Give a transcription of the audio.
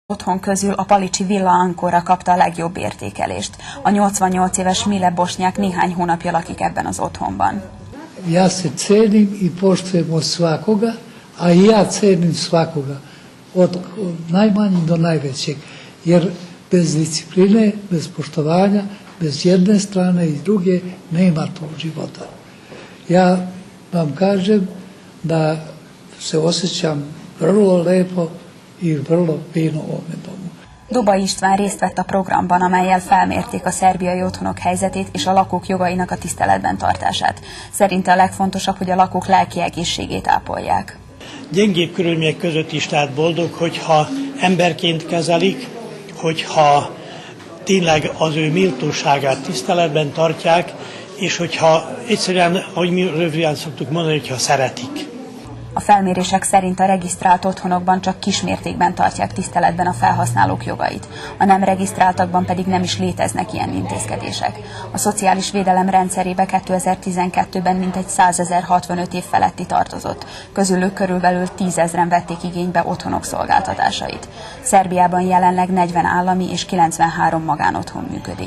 Otthon közül a palicsi Villa Ancora kapta a legjobb értékelést. A 88 éves Mile Bosnyák néhány hónapja lakik ebben az otthonban. Ja se cenim I poštujem od svakoga, a I ja cenim svakoga, od najmanjih do najvećeg, jer bez discipline, bez poštovanja, bez jedne strane I druge nema tog života. Ja vam kažem da se osjećam vrlo lepo I vrlo fino u ovome domu. Dubai István részt vett a programban, amellyel felmérték a szerbiai otthonok helyzetét és a lakók jogainak a tiszteletben tartását. Szerinte a legfontosabb, hogy a lakók lelki egészségét ápolják. Gyengébb körülmények között is tehát boldog, hogyha emberként kezelik, hogyha tényleg az ő méltóságát tiszteletben tartják, és hogyha egyszerűen, ahogy mi röviden szoktuk mondani, hogyha szeretik. A felmérések szerint a regisztrált otthonokban csak kismértékben tartják tiszteletben a felhasználók jogait, a nem regisztráltakban pedig nem is léteznek ilyen intézkedések. A szociális védelem rendszerébe 2012-ben mintegy 100 065 év feletti tartozott, közülük körülbelül 10 000-en vették igénybe otthonok szolgáltatásait. Szerbiában jelenleg 40 állami és 93 magánotthon működik.